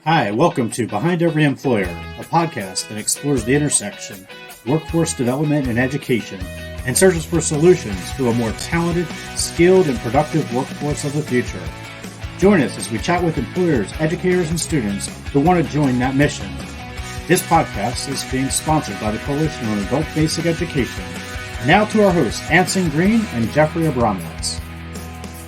Hi, welcome to Behind Every Employer, a podcast that explores the intersection of workforce development and education and searches for solutions to a more talented, skilled, and productive workforce of the future. Join us as we chat with employers, educators, and students who want to join that mission. This podcast is being sponsored by the Coalition on Adult Basic Education. Now to our hosts, Anson Green and Jeffrey Abramowitz.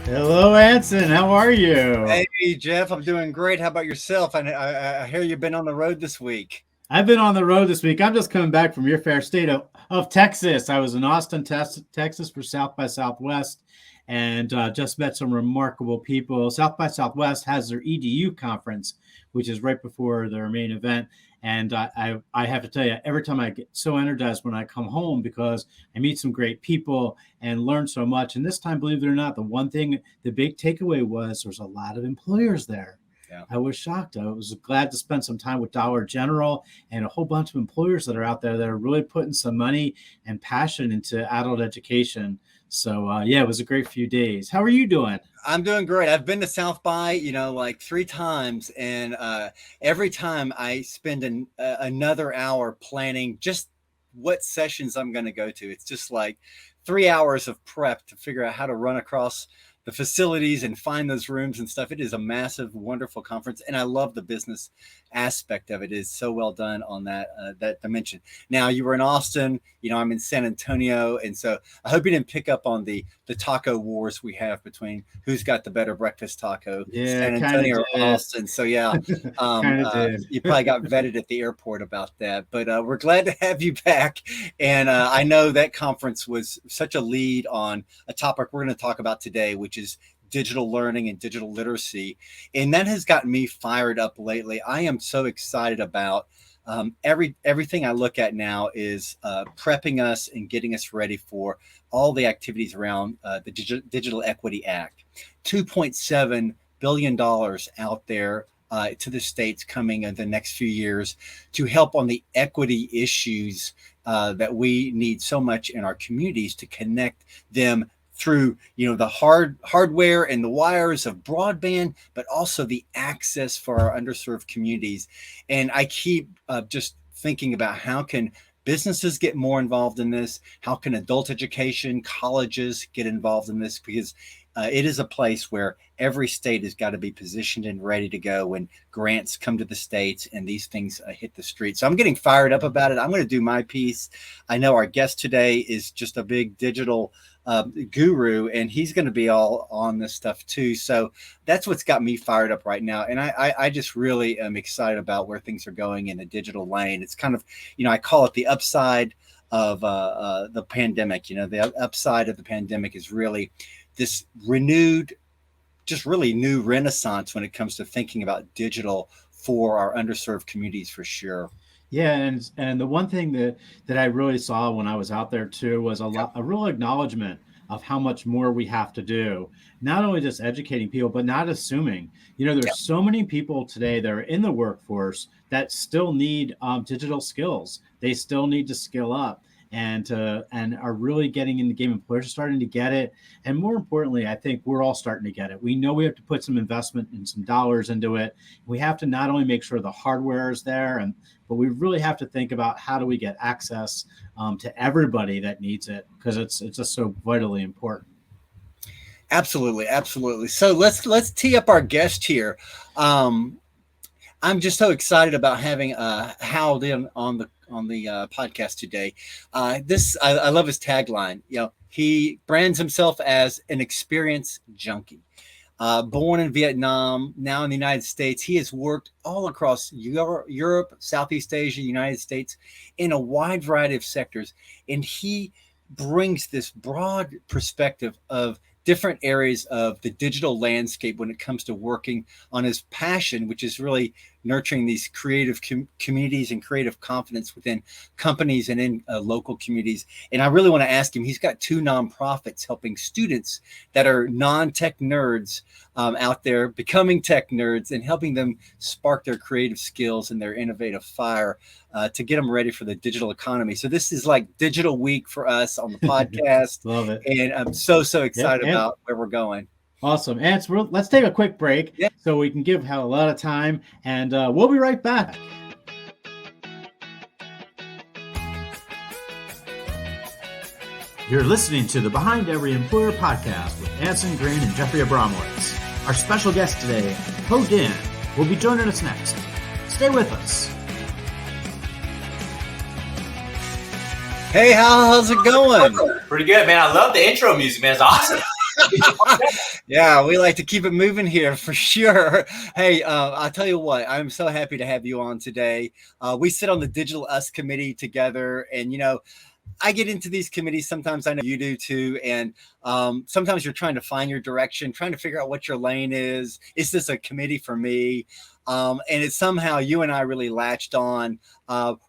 Hello, Anson. How are you? Hey, Jeff. I'm doing great. How about yourself? I hear you've been on the road this week. I've been on the road this week. I'm just coming back from your fair state of Texas. I was in Austin, Texas for South by Southwest and just met some remarkable people. South by Southwest has their EDU conference, which is right before their main event. And I have to tell you, every time I get so energized when I come home because I meet some great people and learn so much. And this time, believe it or not, the big takeaway was there's a lot of employers there. Yeah. I was shocked. I was glad to spend some time with Dollar General and a whole bunch of employers that are out there that are really putting some money and passion into adult education. So, it was a great few days. How are you doing? I'm doing great. I've been to South by, like 3 times. And every time I spend another hour planning just what sessions I'm going to go to. It's just like 3 hours of prep to figure out how to run across the facilities and find those rooms and stuff. It is a massive, wonderful conference. And I love the business aspect of it. It is so well done on that dimension. Now, you were in Austin, I'm in San Antonio. And so I hope you didn't pick up on the taco wars we have between who's got the better breakfast taco, San Antonio or Austin. So you probably got vetted at the airport about that, but we're glad to have you back. And I know that conference was such a lead on a topic we're going to talk about today, which is digital learning and digital literacy. And that has gotten me fired up lately. I am so excited about everything I look at now is prepping us and getting us ready for all the activities around the Digital Equity Act. $2.7 billion out there to the states coming in the next few years to help on the equity issues that we need so much in our communities to connect them through, the hardware and the wires of broadband, but also the access for our underserved communities. And I keep just thinking about how can businesses get more involved in this? How can adult education, colleges get involved in this? Because it is a place where every state has got to be positioned and ready to go when grants come to the states and these things hit the street. So I'm getting fired up about it. I'm going to do my piece. I know our guest today is just a big digital guru, and he's going to be all on this stuff too. So that's what's got me fired up right now. And I just really am excited about where things are going in the digital lane. It's kind of, I call it the upside of the pandemic. The upside of the pandemic is really this renewed, just really new renaissance when it comes to thinking about digital for our underserved communities, for sure. Yeah, and the one thing that I really saw when I was out there too was a real acknowledgement of how much more we have to do. Not only just educating people, but not assuming. There's so many people today that are in the workforce that still need digital skills. They still need to skill up and are really getting in the game. Employers are starting to get it. And more importantly, I think we're all starting to get it. We know we have to put some investment and some dollars into it. We have to not only make sure the hardware is there, but we really have to think about how do we get access to everybody that needs it, because it's just so vitally important. Absolutely. Absolutely. So let's tee up our guest here. I'm just so excited about having Hao Dinh on the podcast today. I love his tagline. He brands himself as an experience junkie. Born in Vietnam, now in the United States, he has worked all across Europe, Southeast Asia, United States, in a wide variety of sectors. And he brings this broad perspective of different areas of the digital landscape when it comes to working on his passion, which is really nurturing these creative communities and creative confidence within companies and in local communities. And I really want to ask him, he's got 2 nonprofits helping students that are non-tech nerds out there becoming tech nerds and helping them spark their creative skills and their innovative fire to get them ready for the digital economy. So this is like digital week for us on the podcast. Love it. And I'm so excited about where we're going. Awesome. And let's take a quick break Yeah. so we can give Hal a lot of time, and we'll be right back. You're listening to the Behind Every Employer podcast with Anson Green and Jeffrey Abramowitz. Our special guest today, Hao Dinh, will be joining us next. Stay with us. Hey, how's it going? Pretty good, man. I love the intro music, man. It's awesome. Yeah, we like to keep it moving here for sure. Hey, I'll tell you what, I'm so happy to have you on today. We sit on the Digital Us committee together, and I get into these committees. Sometimes I know you do too. And sometimes you're trying to find your direction, trying to figure out what your lane is. Is this a committee for me? And it's somehow you and I really latched on,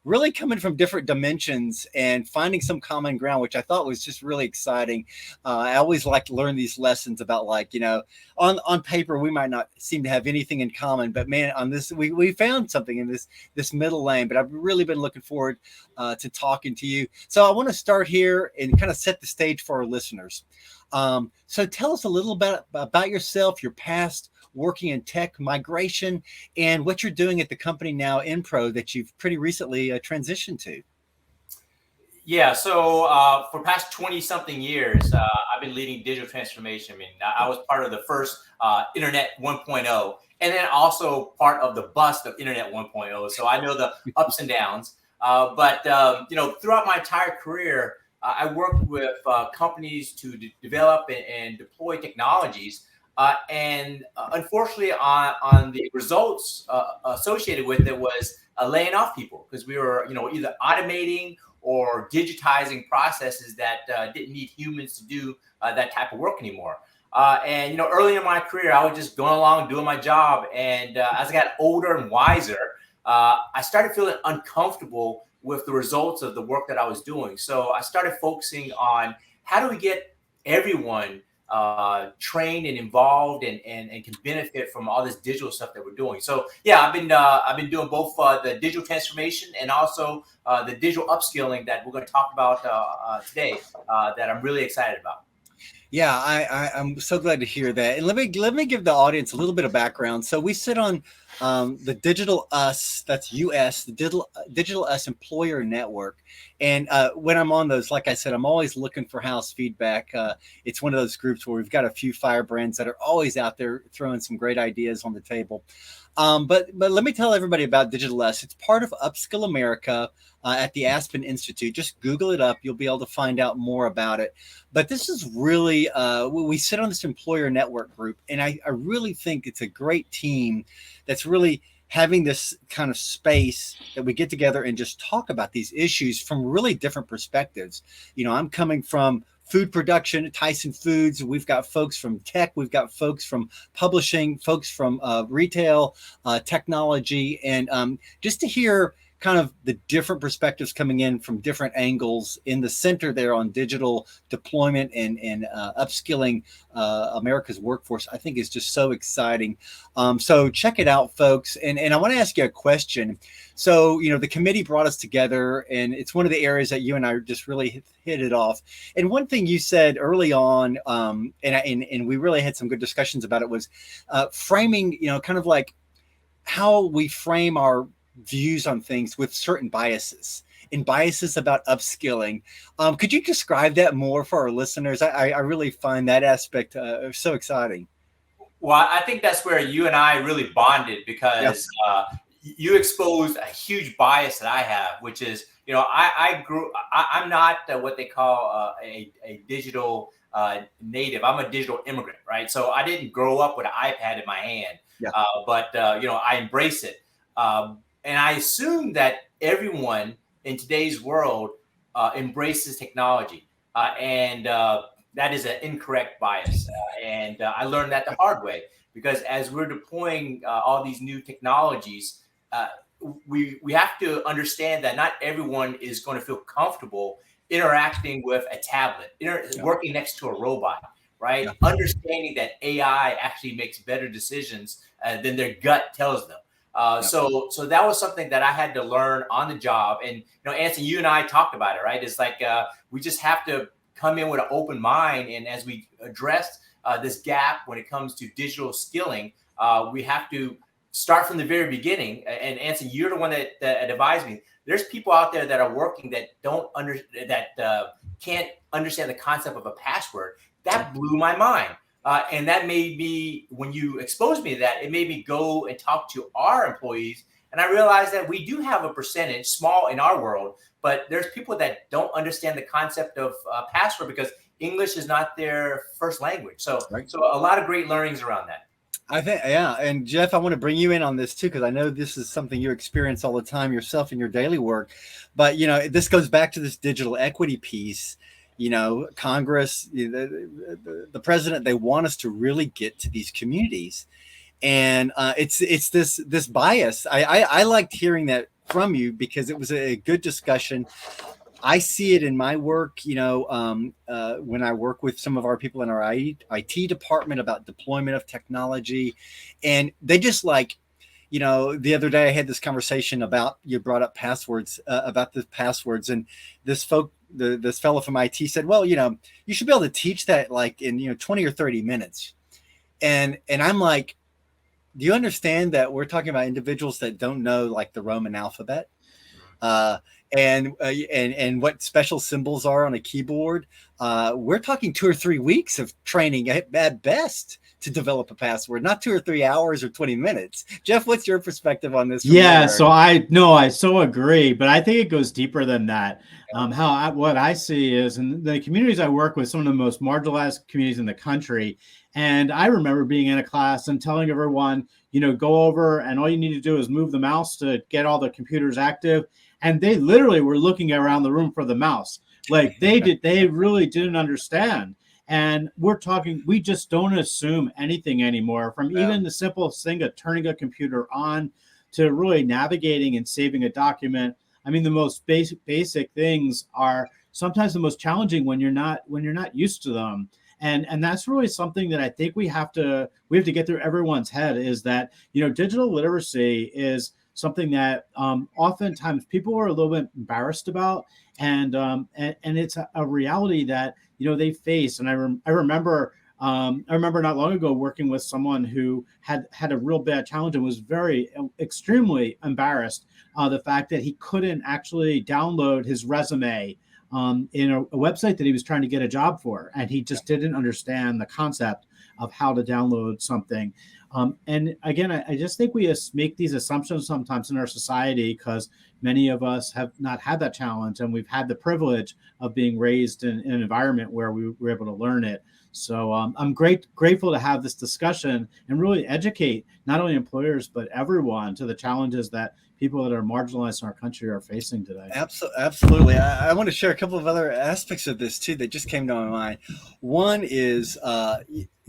really coming from different dimensions and finding some common ground, which I thought was just really exciting. I always like to learn these lessons about, like, on paper, we might not seem to have anything in common, but man, on this, we found something in this middle lane. But I've really been looking forward to talking to you. So I want to start here and kind of set the stage for our listeners. So tell us a little bit about yourself, your past, working in tech, migration, and what you're doing at the company now, Inpro, that you've pretty recently transitioned to. Yeah, so for past 20-something years, I've been leading digital transformation. I mean, I was part of the first Internet 1.0, and then also part of the bust of Internet 1.0. So I know the ups and downs. But throughout my entire career, I worked with companies to develop and deploy technologies. And unfortunately, on the results associated with it was laying off people, because we were, either automating or digitizing processes that didn't need humans to do that type of work anymore. And early in my career, I was just going along doing my job. And as I got older and wiser, I started feeling uncomfortable with the results of the work that I was doing. So I started focusing on how do we get everyone trained and involved and can benefit from all this digital stuff that we're doing. So yeah, I've been doing both the digital transformation and also the digital upskilling that we're going to talk about today that I'm really excited about. Yeah, I'm so glad to hear that. And let me give the audience a little bit of background. So we sit on the Digital Us, that's US, the Digital Us Employer Network. And when I'm on those, like I said, I'm always looking for house feedback. It's one of those groups where we've got a few firebrands that are always out there throwing some great ideas on the table. But let me tell everybody about Digital Us. It's part of Upskill America at the Aspen Institute. Just Google it up. You'll be able to find out more about it. But this is really, we sit on this employer network group, and I really think it's a great team that's really having this kind of space that we get together and just talk about these issues from really different perspectives. I'm coming from food production at Tyson Foods. We've got folks from tech. We've got folks from publishing, folks from retail, technology, and just to hear kind of the different perspectives coming in from different angles in the center there on digital deployment and upskilling America's workforce, I think is just so exciting. So check it out, folks. And I want to ask you a question. So, the committee brought us together, and it's one of the areas that you and I just really hit it off. And one thing you said early on, and we really had some good discussions about it, was framing, kind of like how we frame our views on things with certain biases and biases about upskilling. Could you describe that more for our listeners? I really find that aspect so exciting. Well, I think that's where you and I really bonded, because you exposed a huge bias that I have, which is, I'm not what they call a digital native. I'm a digital immigrant, right? So I didn't grow up with an iPad in my hand, but I embrace it. And I assume that everyone in today's world embraces technology, and that is an incorrect bias. And I learned that the hard way, because as we're deploying all these new technologies, we have to understand that not everyone is going to feel comfortable interacting with a tablet, working next to a robot, right? Yeah. Understanding that AI actually makes better decisions than their gut tells them. So that was something that I had to learn on the job. And, Anson, you and I talked about it, right? It's like we just have to come in with an open mind. And as we addressed this gap when it comes to digital skilling. We have to start from the very beginning. And Anson, you're the one that advised me. There's people out there that are working that can't understand the concept of a password. That blew my mind. And that made me, when you exposed me to that, it made me go and talk to our employees. And I realized that we do have a percentage, small in our world, but there's people that don't understand the concept of password because English is not their first language. So a lot of great learnings around that. I think, yeah. And Jeff, I want to bring you in on this too, because I know this is something you experience all the time yourself in your daily work. But, this goes back to this digital equity piece. Congress, the president, they want us to really get to these communities. And it's this bias. I liked hearing that from you because it was a good discussion. I see it in my work, when I work with some of our people in our IT department about deployment of technology. And they just the other day I had this conversation about, you brought up passwords, about the passwords. And this fellow from IT said, well, you should be able to teach that in, 20 or 30 minutes. And I'm like, do you understand that we're talking about individuals that don't know the Roman alphabet? And what special symbols are on a keyboard. We're talking 2 or 3 weeks of training at best to develop a password, not 2 or 3 hours or 20 minutes. Jeff, what's your perspective on this? Yeah, so I so agree, but I think it goes deeper than that. What I see is in the communities I work with, some of the most marginalized communities in the country. And I remember being in a class and telling everyone, go over and all you need to do is move the mouse to get all the computers active. And they literally were looking around the room for the mouse. They really didn't understand. And we just don't assume anything anymore, from even the simplest thing of turning a computer on to really navigating and saving a document. I mean, the most basic things are sometimes the most challenging when you're not used to them. And that's really something that I think we have to get through everyone's head, is that, digital literacy is something that oftentimes people are a little bit embarrassed about, and it's a reality that they face. And I remember not long ago working with someone who had a real bad challenge and was extremely embarrassed the fact that he couldn't actually download his resume in a website that he was trying to get a job for, and he just didn't understand the concept of how to download something. And again, I just think we make these assumptions sometimes in our society because many of us have not had that challenge, and we've had the privilege of being raised in an environment where we were able to learn it. So I'm grateful to have this discussion and really educate not only employers, but everyone to the challenges that people that are marginalized in our country are facing today. Absolutely. I want to share a couple of other aspects of this too that just came to my mind. One is,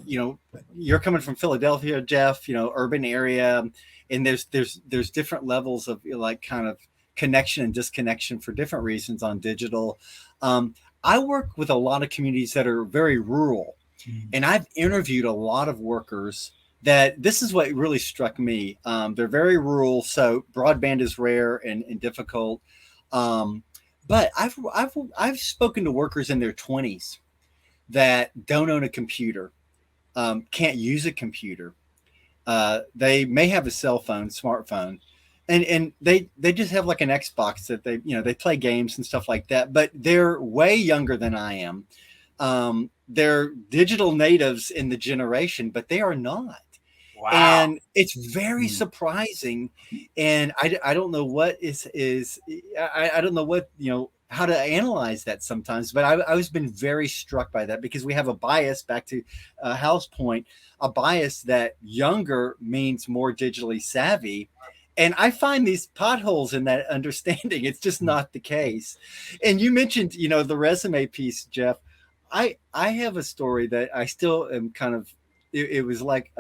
you're coming from Philadelphia, Jeff, urban area, and there's different levels of kind of connection and disconnection for different reasons on digital. I work with a lot of communities that are very rural, and I've interviewed a lot of workers that this is what really struck me. They're very rural, so broadband is rare and difficult. But I've spoken to workers in their 20s that don't own a computer, can't use a computer. They may have a smartphone, and they just have an Xbox that they play games and stuff like that. But they're way younger than I am. They're digital natives in the generation, but they are not. Wow. And it's very surprising. And I don't know what I don't know what, how to analyze that sometimes, but I was been very struck by that because we have a bias, back to Hal's point, a bias that younger means more digitally savvy. And I find these potholes in that understanding. It's just not the case. And you mentioned, the resume piece, Jeff. I have a story that I still am kind of, it was like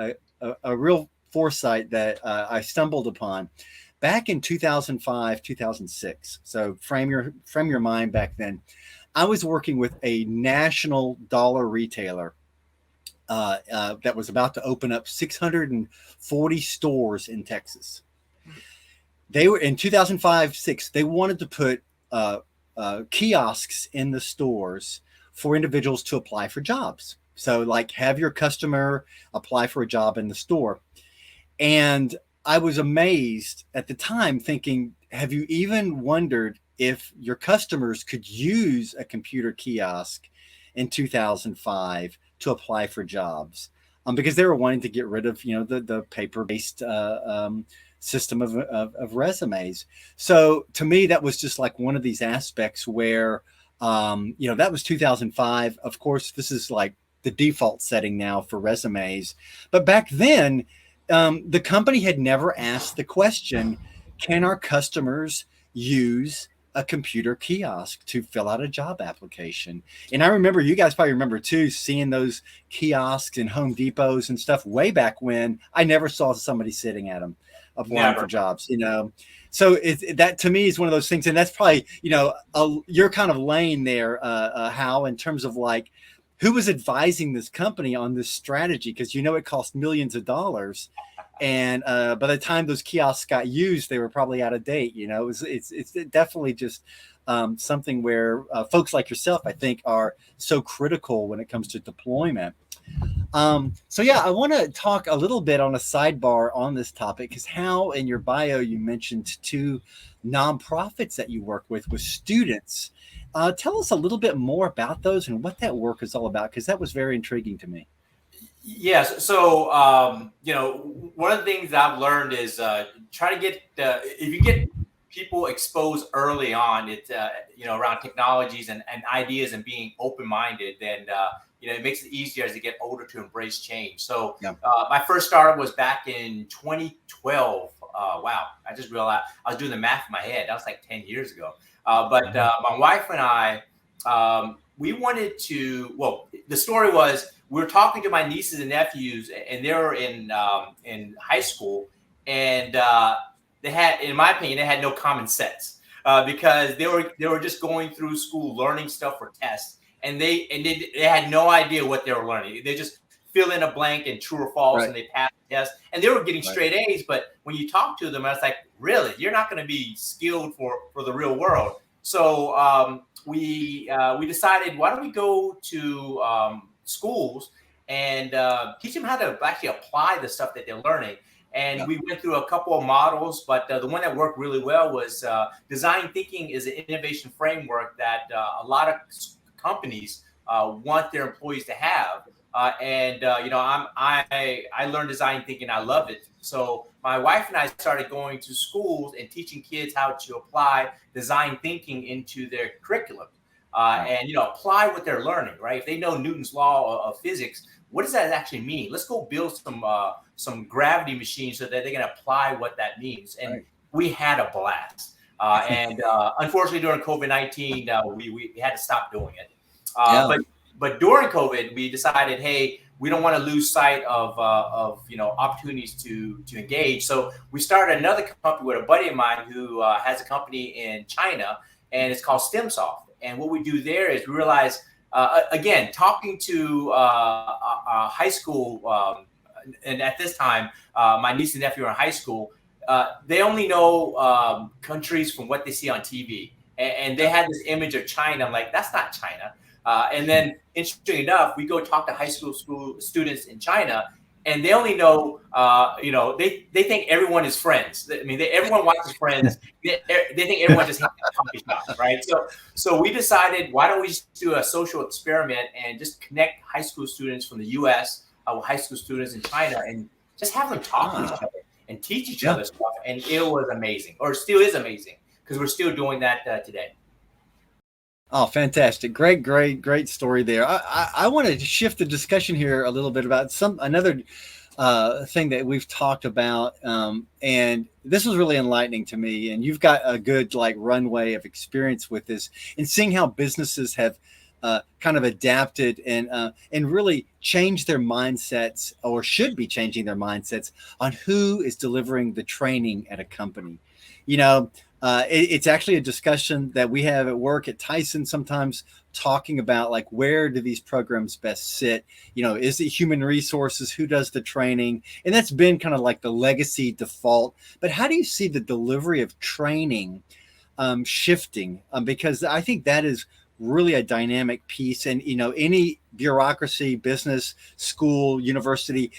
a real foresight that I stumbled upon back in 2005, 2006. So frame your mind back then. I was working with a national dollar retailer that was about to open up 640 stores in Texas. They were in 2005-06. They wanted to put kiosks in the stores for individuals to apply for jobs. So like have your customer apply for a job in the store. And I was amazed at the time thinking, have you even wondered if your customers could use a computer kiosk in 2005 to apply for jobs? Because they were wanting to get rid of, the paper-based system of resumes. So to me, that was just like one of these aspects where, that was 2005. Of course, this is like the default setting now for resumes. But back then, the company had never asked the question, can our customers use a computer kiosk to fill out a job application? And I remember, you guys probably remember too, seeing those kiosks in Home Depots and stuff way back when. I never saw somebody sitting at them applying for jobs, So that to me is one of those things. And that's probably, your kind of lane there, Hal, in terms of like, who was advising this company on this strategy? Because it cost millions of dollars, and by the time those kiosks got used, they were probably out of date. It's definitely just something where folks like yourself, I think, are so critical when it comes to deployment. So yeah, I want to talk a little bit on a sidebar on this topic, because how in your bio you mentioned 2 nonprofits that you work with students. Tell us a little bit more about those and what that work is all about, because that was very intriguing to me. Yes. So, one of the things I've learned is try to get, if you get people exposed early on, around technologies and ideas and being open-minded, then, it makes it easier as they get older to embrace change. So my first startup was back in 2012. Wow. I just realized I was doing the math in my head. That was like 10 years ago. But my wife and I, we wanted to, the story was we were talking to my nieces and nephews, and they were in high school, and they had, in my opinion, they had no common sense because they were just going through school, learning stuff for tests, and they had no idea what they were learning. They just fill in a blank and true or false, and they passed the test, and they were getting straight A's. But when you talk to them, I was like, really, you're not going to be skilled for the real world. So we decided, why don't we go to schools and teach them how to actually apply the stuff that they're learning. And we went through a couple of models, but the one that worked really well was design thinking is an innovation framework that a lot of companies want their employees to have. I learned design thinking. I loved it. So my wife and I started going to schools and teaching kids how to apply design thinking into their curriculum and apply what they're learning. Right? If they know Newton's law of physics, what does that actually mean? Let's go build some gravity machines so that they can apply what that means. And we had a blast. Unfortunately, during COVID-19, we had to stop doing it. But during COVID, we decided, hey, we don't want to lose sight of opportunities to engage. So we started another company with a buddy of mine who has a company in China, and it's called STEMsoft. And what we do there is we realize, again, talking to high school, and at this time, my niece and nephew are in high school. They only know countries from what they see on TV. And they had this image of China. I'm like, that's not China. And then, interestingly enough, we go talk to high school students in China, and they only know, they think everyone is friends. I mean, everyone watches Friends. They think everyone just has a coffee shop, right? So we decided, why don't we just do a social experiment and just connect high school students from the U.S. With high school students in China, and just have them talk to each other and teach each other stuff. And it was amazing, or still is amazing, because we're still doing that today. Oh, fantastic. Great story there. I wanted to shift the discussion here a little bit about another thing that we've talked about. And this was really enlightening to me. And you've got a good runway of experience with this, and seeing how businesses have kind of adapted and really changed their mindsets, or should be changing their mindsets, on who is delivering the training at a company. It's actually a discussion that we have at work at Tyson, sometimes talking about where do these programs best sit? Is it human resources? Who does the training? And that's been kind of the legacy default. But how do you see the delivery of training shifting? Because I think that is really a dynamic piece. And, any bureaucracy, business, school, university,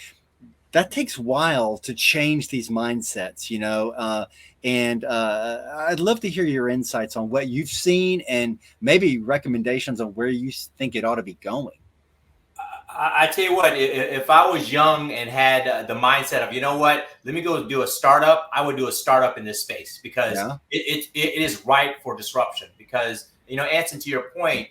that takes a while to change these mindsets, and I'd love to hear your insights on what you've seen and maybe recommendations on where you think it ought to be going. I tell you what, if I was young and had the mindset of, you know what, let me go do a startup, I would do a startup in this space because it is ripe for disruption. Because, Anson, to your point,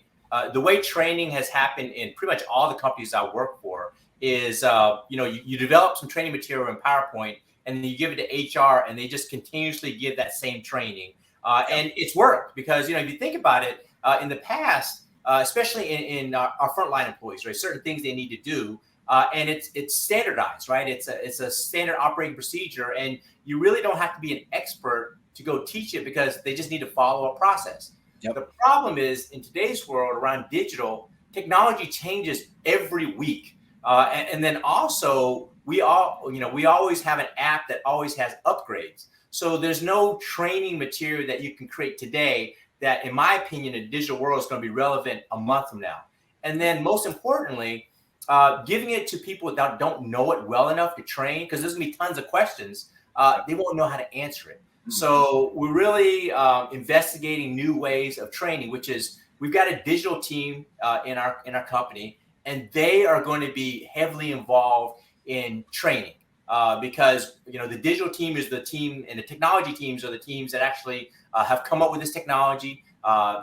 the way training has happened in pretty much all the companies I work for is, you develop some training material in PowerPoint and then you give it to HR and they just continuously give that same training. And it's worked because, if you think about it, in the past, especially in our frontline employees, right? Certain things they need to do, and it's standardized, right? It's a standard operating procedure, and you really don't have to be an expert to go teach it because they just need to follow a process. Yep. The problem is in today's world around digital, technology changes every week, and then also we always have an app that always has upgrades. So there's no training material that you can create today that, in my opinion, in the digital world is going to be relevant a month from now. And then most importantly, giving it to people that don't know it well enough to train, because there's going to be tons of questions, they won't know how to answer it. Mm-hmm. So we're really investigating new ways of training, which is we've got a digital team in our company, and they are going to be heavily involved in training because, the digital team is the team and the technology teams are the teams that actually have come up with this technology,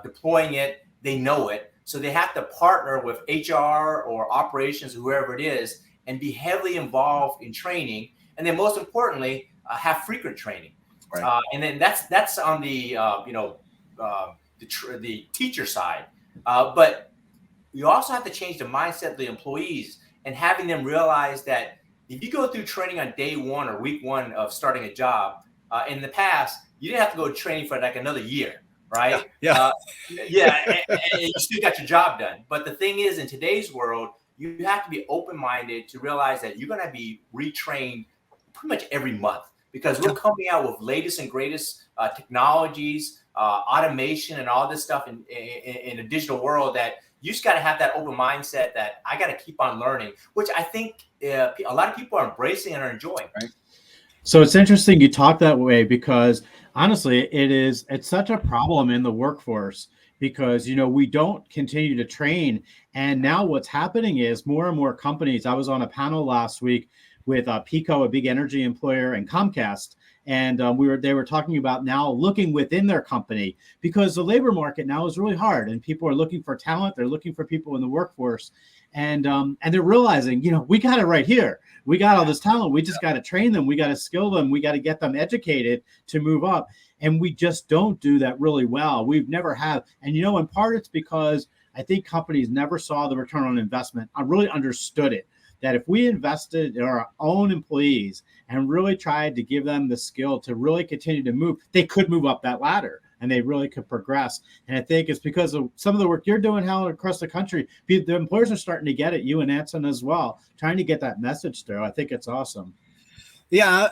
deploying it, they know it. So they have to partner with HR or operations, whoever it is, and be heavily involved in training. And then most importantly, have frequent training. Right. And then that's on the, the teacher side. But you also have to change the mindset of the employees and having them realize that if you go through training on day one or week one of starting a job, in the past, you didn't have to go to training for like another year, right? Yeah. And you still got your job done. But the thing is, in today's world, you have to be open-minded to realize that you're going to be retrained pretty much every month because we're coming out with latest and greatest technologies, automation, and all this stuff in a digital world that you just got to have that open mindset that I got to keep on learning, which I think a lot of people are embracing and are enjoying. Right. So it's interesting you talk that way because honestly, it's such a problem in the workforce because, we don't continue to train. And now what's happening is more and more companies, I was on a panel last week with Pico, a big energy employer, and Comcast. And they were talking about now looking within their company because the labor market now is really hard and people are looking for talent. They're looking for people in the workforce. And they're realizing, we got it right here. We got all this talent. We just got to train them. We got to skill them. We got to get them educated to move up. And we just don't do that really well. We've never have. And, in part it's because I think companies never saw the return on investment. I really understood it, that if we invested in our own employees and really tried to give them the skill to really continue to move, they could move up that ladder. And they really could progress. And I think it's because of some of the work you're doing, Hal, across the country. The employers are starting to get it, you and Anson as well, trying to get that message through. I think it's awesome. Yeah,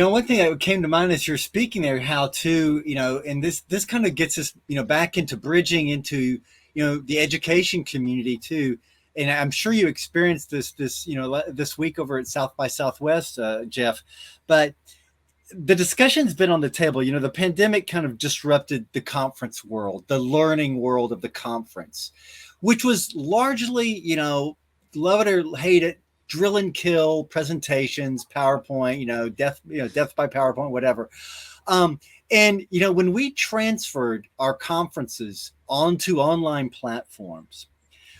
one thing that came to mind as you're speaking there, Hal, too, and this kind of gets us, back into bridging into, the education community too. And I'm sure you experienced this week over at South by Southwest, Jeff, but the discussion's been on the table. The pandemic kind of disrupted the conference world, the learning world of the conference, which was largely, love it or hate it, drill and kill presentations, PowerPoint, death by PowerPoint, whatever. And, when we transferred our conferences onto online platforms,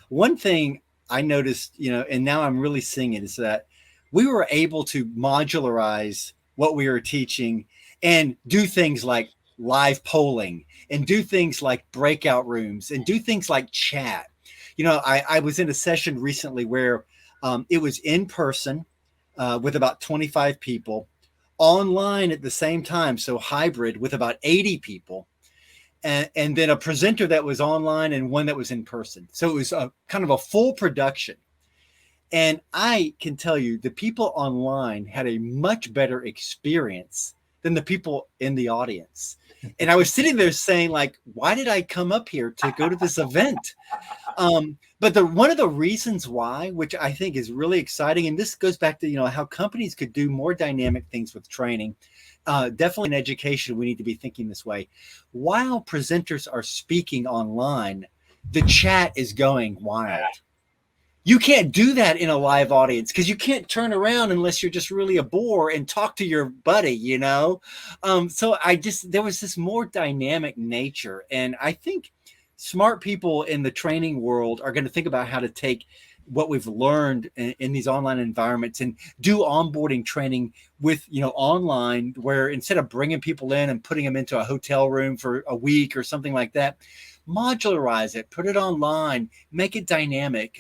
one thing I noticed, and now I'm really seeing it, is that we were able to modularize what we were teaching and do things like live polling and do things like breakout rooms and do things like chat. I was in a session recently where it was in person with about 25 people, online at the same time, so hybrid with about 80 people, and then a presenter that was online and one that was in person. So it was a kind of a full production. And I can tell you the people online had a much better experience than the people in the audience. And I was sitting there saying, like, why did I come up here to go to this event? But one of the reasons why, which I think is really exciting, and this goes back to, you know, how companies could do more dynamic things with training. Definitely in education, we need to be thinking this way. While presenters are speaking online, the chat is going wild. You can't do that in a live audience because you can't turn around unless you're just really a bore and talk to your buddy, you know? So there was this more dynamic nature. And I think smart people in the training world are going to think about how to take what we've learned in these online environments and do onboarding training with, you know, online, where instead of bringing people in and putting them into a hotel room for a week or something like that, modularize it, put it online, make it dynamic.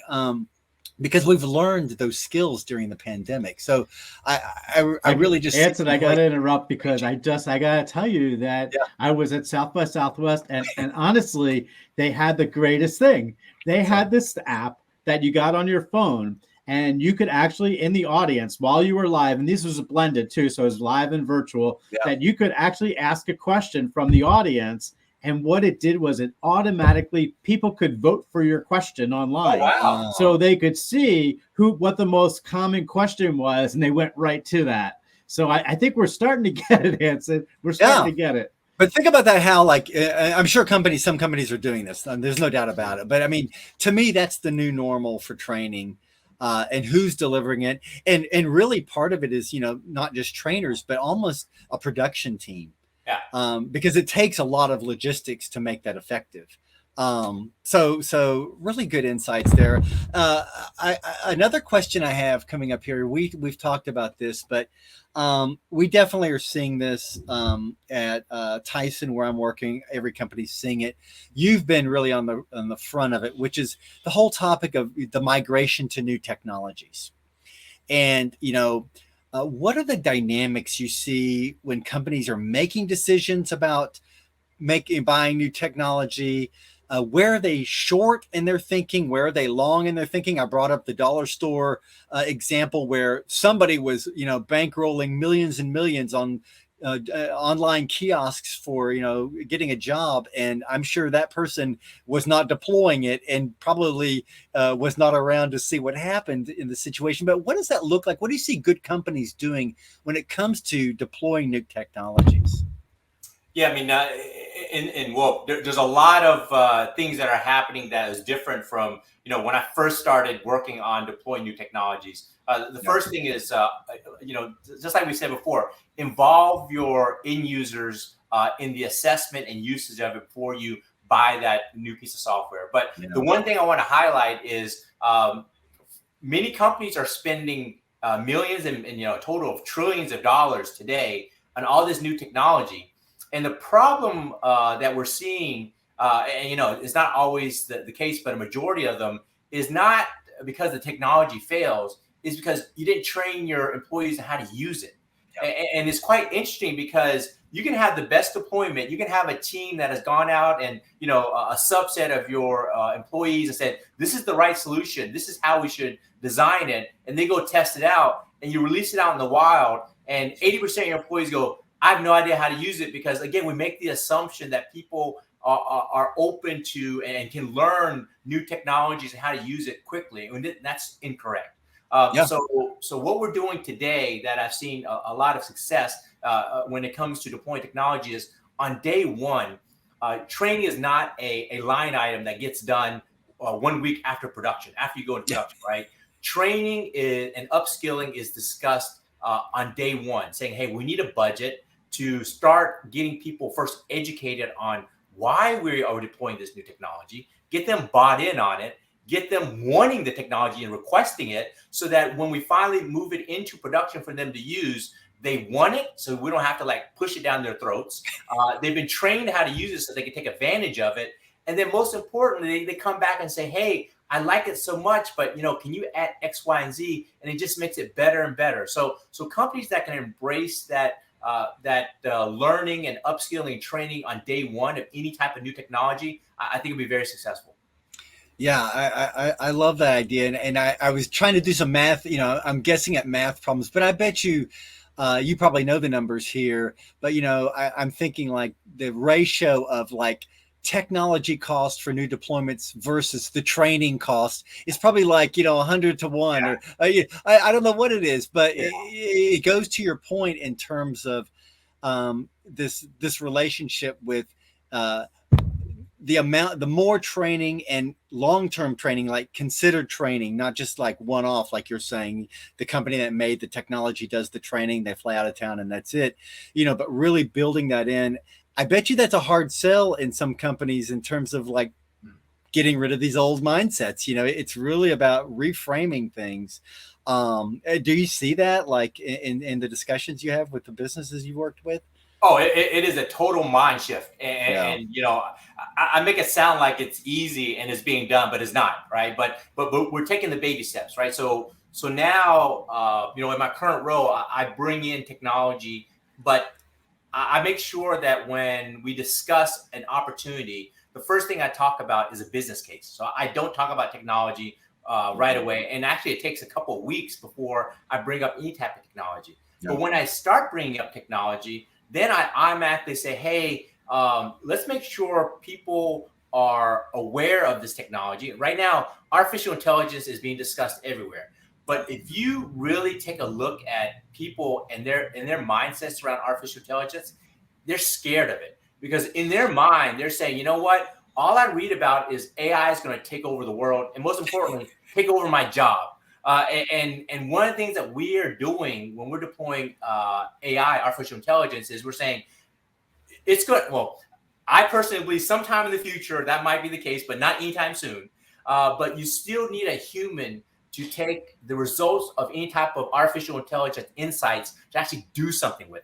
Because we've learned those skills during the pandemic. So I really just Anson, I got to interrupt because I got to tell you that I was at South by Southwest and honestly, they had the greatest thing. They had this app that you got on your phone and you could actually in the audience while you were live, and this was blended too, so it was live and virtual, that you could actually ask a question from the audience. And what it did was it automatically, people could vote for your question online. Oh, wow. So they could see what the most common question was, and they went right to that. So I think we're starting to get it, Anson. We're starting to get it. But think about that, how, like, I'm sure some companies are doing this. There's no doubt about it. But I mean, to me, that's the new normal for training. And who's delivering it. And really part of it is, you know, not just trainers, but almost a production team. Yeah. Because it takes a lot of logistics to make that effective. So really good insights there. Another question I have coming up here, we've talked about this, but we definitely are seeing this at Tyson, where I'm working. Every company's seeing it. You've been really on the front of it, which is the whole topic of the migration to new technologies. And, you know, what are the dynamics you see when companies are making decisions about buying new technology? Where are they short in their thinking? Where are they long in their thinking? I brought up the dollar store example where somebody was, you know, bankrolling millions and millions on online kiosks for, you know, getting a job. And I'm sure that person was not deploying it and probably was not around to see what happened in the situation. But what does that look like? What do you see good companies doing when it comes to deploying new technologies? Yeah, I mean, there's a lot of things that are happening that is different from, you know, when I first started working on deploying new technologies. The first thing is, you know, just like we said before, involve your end users in the assessment and usage of it before you buy that new piece of software. But the one thing I want to highlight is many companies are spending millions and, you know, a total of trillions of dollars today on all this new technology. And the problem that we're seeing, and, you know, it's not always the case, but a majority of them is not because the technology fails, is because you didn't train your employees on how to use it. And it's quite interesting because you can have the best deployment. You can have a team that has gone out and, you know, a subset of your employees and said, this is the right solution. This is how we should design it. And they go test it out and you release it out in the wild. And 80% of your employees go, I have no idea how to use it, because, again, we make the assumption that people are open to and can learn new technologies and how to use it quickly. And that's incorrect. So what we're doing today that I've seen a lot of success when it comes to deploying technology is on day one, training is not a line item that gets done 1 week after production, after you go into production, right? Training and upskilling is discussed on day one, saying, hey, we need a budget to start getting people first educated on why we are deploying this new technology, get them bought in on it, get them wanting the technology and requesting it, so that when we finally move it into production for them to use, they want it, so we don't have to like push it down their throats. They've been trained how to use it so they can take advantage of it. And then most importantly, they come back and say, hey, I like it so much, but, you know, can you add X, Y, and Z? And it just makes it better and better. So companies that can embrace that learning and upskilling and training on day one of any type of new technology, I think it'll be very successful. Yeah, I love that idea. And I was trying to do some math, you know, I'm guessing at math problems, but I bet you You probably know the numbers here, but I'm thinking like the ratio of like technology cost for new deployments versus the training cost is probably like 100 to 1, or I don't know what it is, but it goes to your point in terms of this relationship with the more training and long-term training, like considered training, not just like one-off, like you're saying, the company that made the technology does the training, they fly out of town and that's it, but really building that in. I bet you that's a hard sell in some companies in terms of like getting rid of these old mindsets. It's really about reframing things. Do you see that like in the discussions you have with the businesses you worked with? Oh, it is a total mind shift. And I make it sound like it's easy and it's being done, but it's not, right? But we're taking the baby steps, right? So now, in my current role, I bring in technology, but I make sure that when we discuss an opportunity, the first thing I talk about is a business case. So I don't talk about technology right away. And actually, it takes a couple of weeks before I bring up any type of technology. But when I start bringing up technology, then I automatically say, hey, let's make sure people are aware of this technology. Right now, artificial intelligence is being discussed everywhere. But if you really take a look at people and their mindsets around artificial intelligence, they're scared of it, because in their mind, they're saying, you know what? All I read about is AI is going to take over the world, and most importantly, take over my job. And one of the things that we are doing when we're deploying AI, artificial intelligence, is we're saying it's good. Well, I personally believe sometime in the future that might be the case, but not anytime soon. But you still need a human to take the results of any type of artificial intelligence insights to actually do something with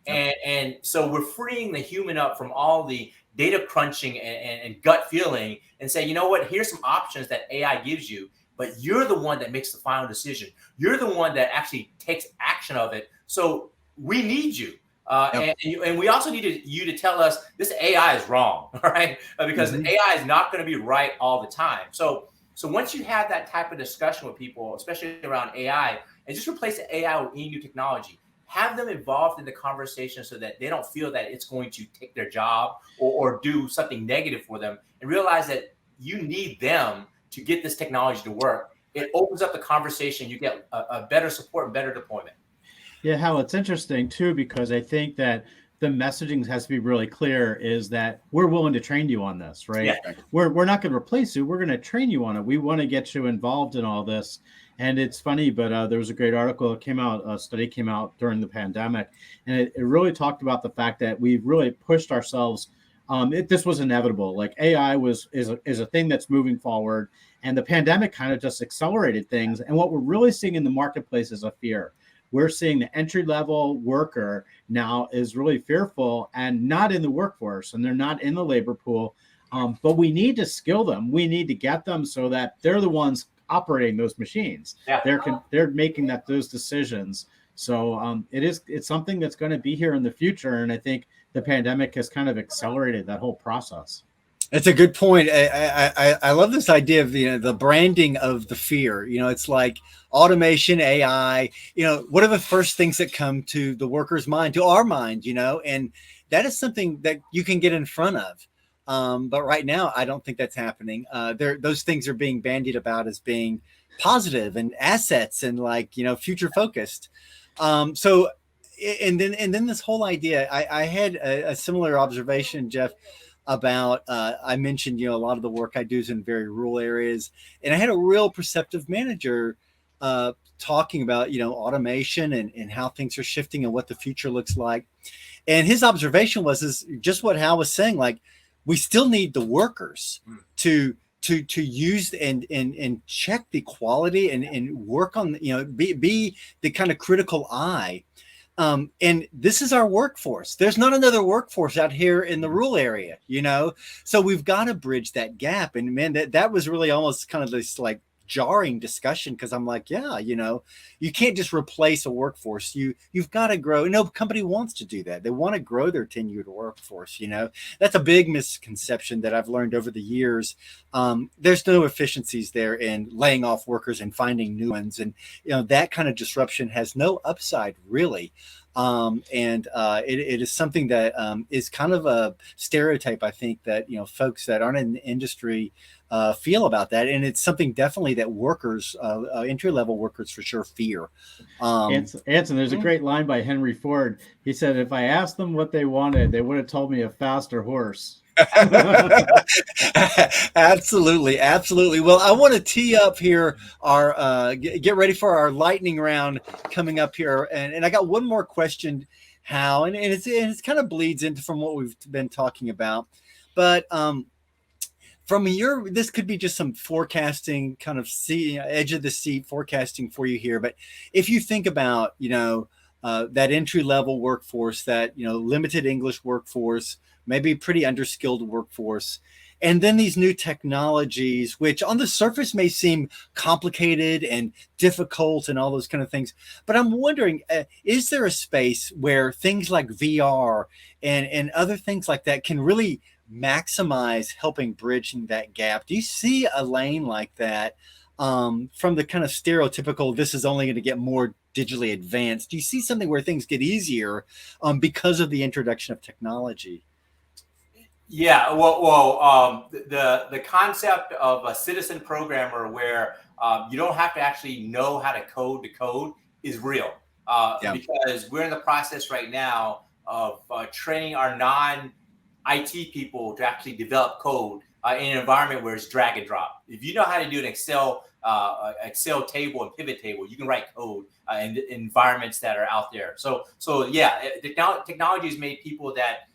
it. And so we're freeing the human up from all the data crunching and gut feeling, and say, you know what, here's some options that AI gives you, but you're the one that makes the final decision. You're the one that actually takes action of it. So we need you. And we also need you to tell us this AI is wrong, right? Because AI is not going to be right all the time. So once you have that type of discussion with people, especially around AI, and just replace the AI with any new technology, have them involved in the conversation so that they don't feel that it's going to take their job or do something negative for them, and realize that you need them to get this technology to work. It opens up the conversation. You get a better support and better deployment. Yeah, Hal, it's interesting too, because I think that the messaging has to be really clear, is that we're willing to train you on this, right? Yeah. We're not going to replace you. We're going to train you on it. We want to get you involved in all this. And it's funny, but there was a great article that came out, a study came out during the pandemic, and it really talked about the fact that we've really pushed ourselves. This was inevitable. Like AI is a thing that's moving forward, and the pandemic kind of just accelerated things. And what we're really seeing in the marketplace is a fear. We're seeing the entry-level worker now is really fearful and not in the workforce, and they're not in the labor pool. But we need to skill them. We need to get them so that they're the ones operating those machines. Yeah. They're making those decisions. So it's something that's going to be here in the future. And I think the pandemic has kind of accelerated that whole process. It's a good point. I love this idea of the branding of the fear. It's like automation, AI. What are the first things that come to the worker's mind, to our mind? And that is something that you can get in front of. But right now, I don't think that's happening. Those things are being bandied about as being positive and assets and future focused. So, and then this whole idea, I had a similar observation, Jeff, about I mentioned a lot of the work I do is in very rural areas, and I had a real perceptive manager talking about automation and how things are shifting and what the future looks like. And his observation is just what Hal was saying, like we still need the workers to use and check the quality and work on be the kind of critical eye. And this is our workforce. There's not another workforce out here in the rural area, so we've got to bridge that gap. And man, that was really almost kind of this like jarring discussion, because I'm like, yeah, you can't just replace a workforce. You've got to grow. No company wants to do that. They want to grow their tenured workforce. That's a big misconception that I've learned over the years. There's no efficiencies there in laying off workers and finding new ones, and that kind of disruption has no upside really. It is something that is kind of a stereotype, I think, that folks that aren't in the industry feel about that, and it's something definitely that workers, entry-level workers, for sure fear. Anson, there's a great line by Henry Ford. He said, "If I asked them what they wanted, they would have told me a faster horse." Absolutely. Well, I want to tee up here our get ready for our lightning round coming up here, and I got one more question, Hal, and it's kind of bleeds into from what we've been talking about, but this could be just some forecasting, kind of edge of the seat forecasting for you here, but if you think about that entry level workforce, that limited English workforce, maybe pretty underskilled workforce, and then these new technologies, which on the surface may seem complicated and difficult and all those kind of things. But I'm wondering, is there a space where things like VR and other things like that can really maximize helping bridging that gap? Do you see a lane like that from the kind of stereotypical, this is only going to get more digitally advanced? Do you see something where things get easier because of the introduction of technology? Yeah, well, the concept of a citizen programmer where you don't have to actually know how to code is real, because we're in the process right now of training our non-IT people to actually develop code in an environment where it's drag and drop. If you know how to do an Excel table and pivot table, you can write code in environments that are out there. So yeah, technology has made people that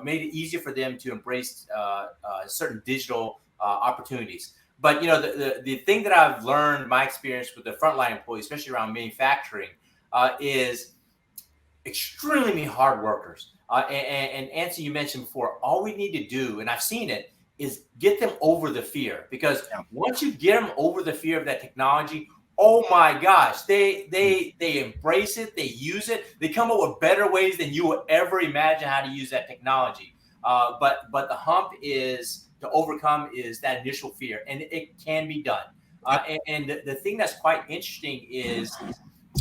made it easier for them to embrace certain digital opportunities. But the thing that I've learned, my experience with the frontline employees, especially around manufacturing, is extremely hard workers. And Anson, you mentioned before, all we need to do, and I've seen it, is get them over the fear. Because once you get them over the fear of that technology, oh my gosh, they embrace it, they use it, they come up with better ways than you would ever imagine how to use that technology. But the hump to overcome is that initial fear, and it can be done. And the thing that's quite interesting is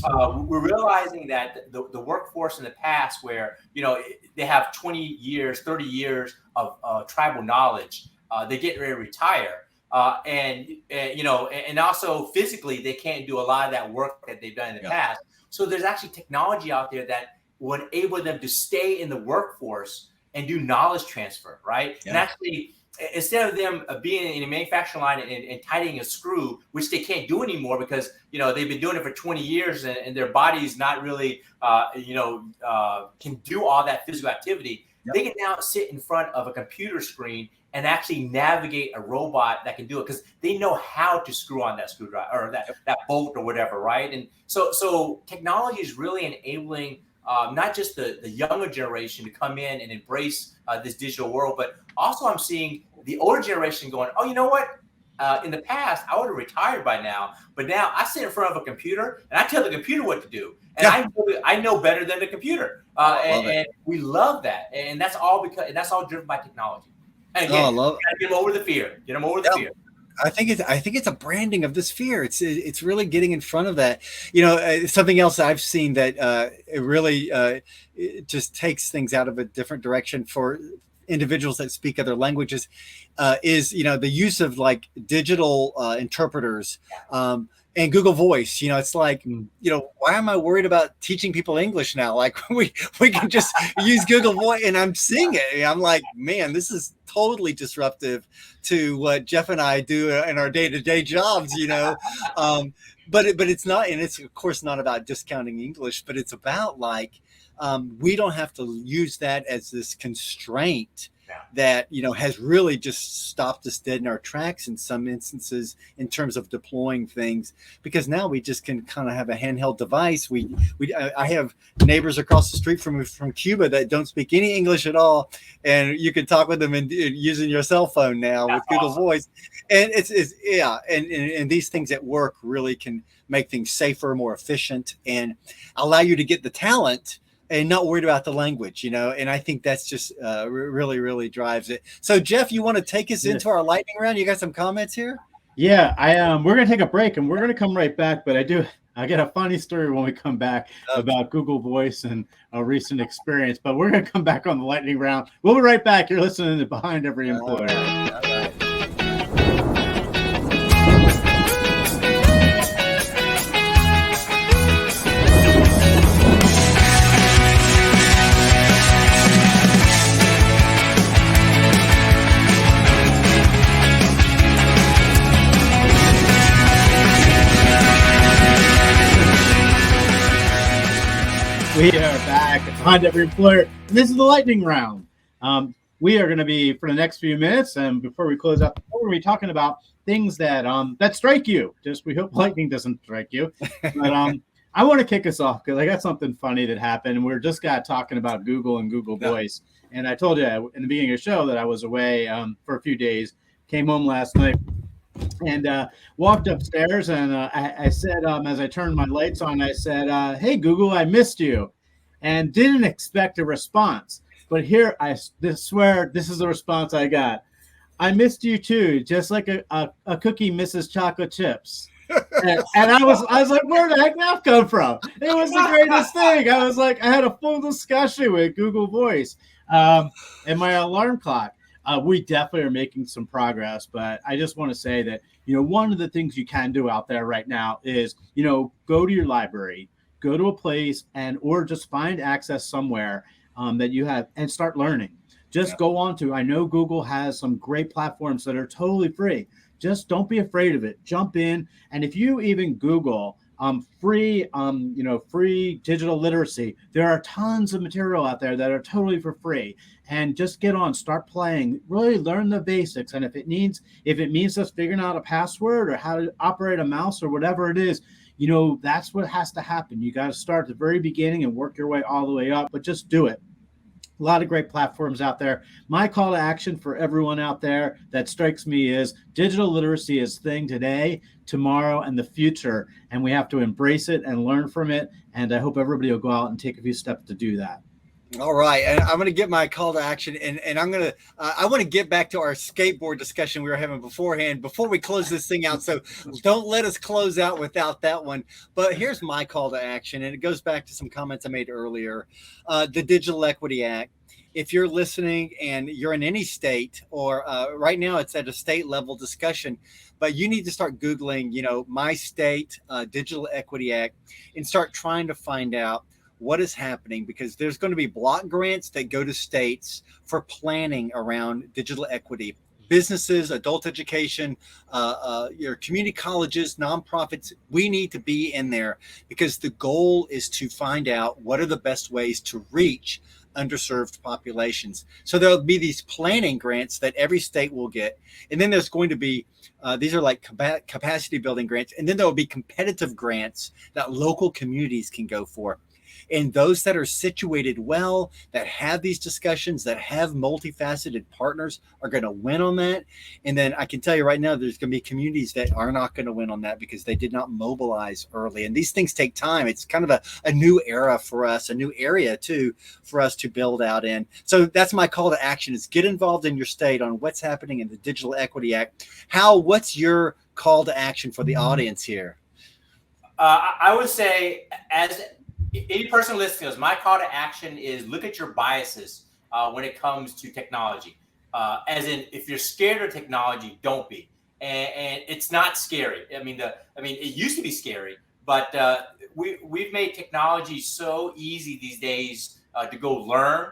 we're realizing that the workforce in the past, where they have 20 years, 30 years of tribal knowledge, they get ready to retire. And also physically, they can't do a lot of that work that they've done in the past. So there's actually technology out there that would enable them to stay in the workforce and do knowledge transfer, right? And actually, instead of them being in a manufacturing line and tightening a screw, which they can't do anymore because they've been doing it for 20 years and their body's not really can do all that physical activity. They can now sit in front of a computer screen and actually navigate a robot that can do it because they know how to screw on that screwdriver or that bolt or whatever, right? And so technology is really enabling not just the younger generation to come in and embrace this digital world, but also I'm seeing the older generation going, oh, you know what? In the past, I would have retired by now, but now I sit in front of a computer and I tell the computer what to do. And I know better than the computer. And we love that. And that's all driven by technology. And again, get them over the fear. Get them over the fear. I think it's a branding of this fear. It's really getting in front of that. Something else I've seen that it really it just takes things out of a different direction for individuals that speak other languages is the use of like digital interpreters and Google Voice. It's like why am I worried about teaching people English now? Like we can just use Google Voice, and I'm seeing it. I'm like, man, this is totally disruptive to what Jeff and I do in our day-to-day jobs. But it's not, and it's of course not about discounting English, but it's about like we don't have to use that as this constraint that, has really just stopped us dead in our tracks in some instances in terms of deploying things, because now we just can kind of have a handheld device. I have neighbors across the street from Cuba that don't speak any English at all, and you can talk with them using your cell phone now with Google Voice, and and these things at work really can make things safer, more efficient, and allow you to get the talent and not worried about the language, and I think that's just really, really drives it. So, Jeff, you want to take us into our lightning round? You got some comments here? Yeah, we're going to take a break and we're going to come right back, but I get a funny story when we come back about Google Voice and a recent experience, but we're going to come back on the lightning round. We'll be right back. You're listening to Behind Every Employer. All right. We are back Behind Every Employer, and this is the lightning round. We are going to be, for the next few minutes, and before we close out, we're going to be talking about things that strike you. Just we hope lightning doesn't strike you. But I want to kick us off because I got something funny that happened, and we're just talking about Google and Google Voice. And I told you in the beginning of the show that I was away for a few days, came home last night, and walked upstairs, and I said, as I turned my lights on, I said, hey, Google, I missed you, and didn't expect a response. But here, I swear, this is the response I got. I missed you too, just like a cookie misses chocolate chips. And I was like, where the heck did that come from? It was the greatest thing. I was like, I had a full discussion with Google Voice and my alarm clock. We definitely are making some progress, but I just want to say that, one of the things you can do out there right now is, go to your library, go to a place or just find access somewhere that you have and start learning. Just go on to, I know Google has some great platforms that are totally free. Just don't be afraid of it. Jump in. And if you even Google free digital literacy, there are tons of material out there that are totally for free. And just get on, start playing, really learn the basics. And if it means just figuring out a password or how to operate a mouse or whatever it is, that's what has to happen. You got to start at the very beginning and work your way all the way up, but just do it. A lot of great platforms out there. My call to action for everyone out there that strikes me is digital literacy is thing today, tomorrow, and the future. And we have to embrace it and learn from it. And I hope everybody will go out and take a few steps to do that. All right. And I'm going to get my call to action, and I'm going to, I want to get back to our skateboard discussion we were having beforehand before we close this thing out. So don't let us close out without that one. But here's my call to action. And it goes back to some comments I made earlier. The Digital Equity Act. If you're listening and you're in any state, or right now it's at a state level discussion, but you need to start Googling, my state Digital Equity Act, and start trying to find out what is happening, because there's going to be block grants that go to states for planning around digital equity. Businesses, adult education, your community colleges, nonprofits, we need to be in there, because the goal is to find out what are the best ways to reach underserved populations. So there'll be these planning grants that every state will get. And then there's going to be, these are like capacity building grants. And then there'll be competitive grants that local communities can go for. And those that are situated well, that have these discussions, that have multifaceted partners, are going to win on that. And then I can tell you right now, there's going to be communities that are not going to win on that because they did not mobilize early. And these things take time. It's kind of a new era for us, a new area too, for us to build out in. So that's my call to action, is get involved in your state on what's happening in the Digital Equity Act. Hal, what's your call to action for the audience here? I would say, as any person listening, my call to action is look at your biases when it comes to technology. As in, if you're scared of technology, don't be. And it's not scary. I mean, it used to be scary, but we've made technology so easy these days to go learn.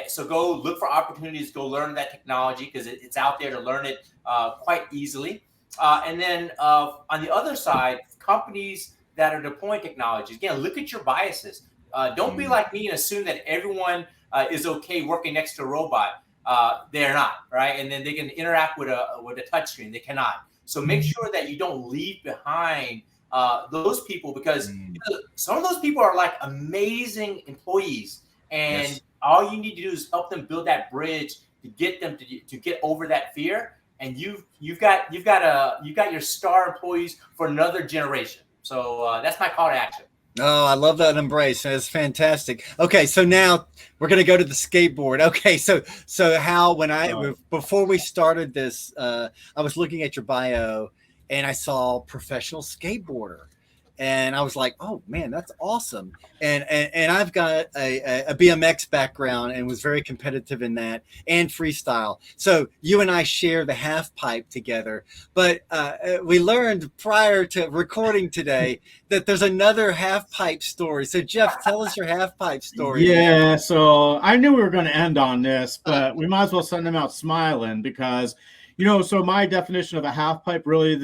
So go look for opportunities, go learn that technology, because it's out there to learn it quite easily. And then on the other side, companies that are deploying technology, again, look at your biases. Don't be like me and assume that everyone is okay working next to a robot. they're not, right? And then they can interact with a touchscreen. They cannot. So make sure that you don't leave behind those people, because some of those people are like amazing employees, and all you need to do is help them build that bridge to get them to get over that fear. And you've got your star employees for another generation. So that's my call to action. Oh, I love that embrace. That's fantastic. Okay, so now we're going to go to the skateboard. Okay, so Hal, before we started this, I was looking at your bio and I saw professional skateboarder, and I was like, oh man, that's awesome. And I've got a BMX background and was very competitive in that, and freestyle. So you and I share the half pipe together. But we learned prior to recording today that there's another half pipe story. So Jeff, tell us your half pipe story. Yeah, so I knew we were going to end on this, but we might as well send them out smiling, because so my definition of a half pipe, really,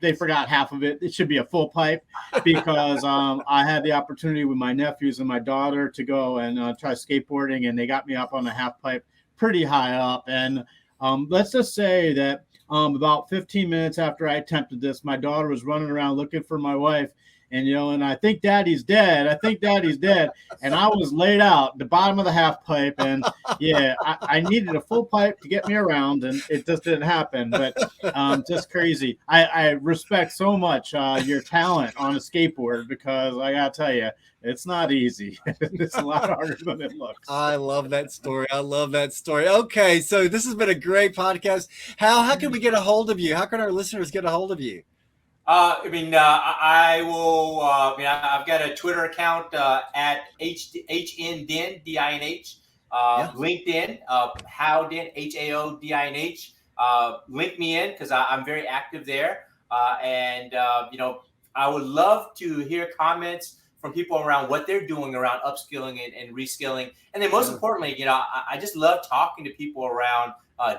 they forgot half of it. It should be a full pipe, because I had the opportunity with my nephews and my daughter to go and try skateboarding, and they got me up on a half pipe pretty high up. And let's just say that about 15 minutes after I attempted this, my daughter was running around looking for my wife and yelling, I think daddy's dead. And I was laid out at the bottom of the half pipe. And yeah, I needed a full pipe to get me around, and it just didn't happen. But just crazy. I respect so much your talent on a skateboard, because I got to tell you, it's not easy. It's a lot harder than it looks. I love that story. Okay, so this has been a great podcast. How can we get a hold of you? How can our listeners get a hold of you? I will. I've got a Twitter account at HNDin, DINH. LinkedIn, Hao Dinh, HAODINH. Link me in, because I'm very active there. And I would love to hear comments from people around what they're doing around upskilling and reskilling. And then most importantly, I just love talking to people around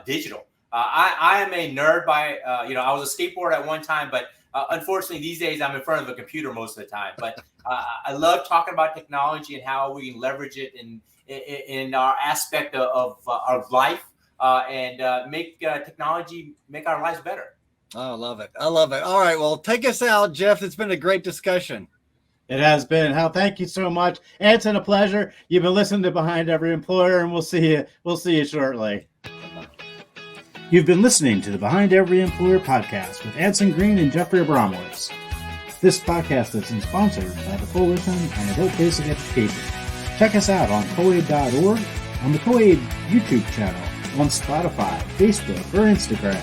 digital. I am a nerd by, I was a skateboarder at one time, but unfortunately, these days I'm in front of a computer most of the time. But I love talking about technology and how we can leverage it in our aspect of our life, and make technology make our lives better. Oh, I love it. All right, well, take us out, Jeff. It's been a great discussion. It has been. Hal, thank you so much. It's been a pleasure. You've been listening to Behind Every Employer, and we'll see you shortly. You've been listening to the Behind Every Employer podcast with Anson Green and Jeffrey Abramowitz. This podcast is sponsored by the Fullerton and Adult Basic Education. Check us out on coaid.org, on the CoAID YouTube channel, on Spotify, Facebook, or Instagram.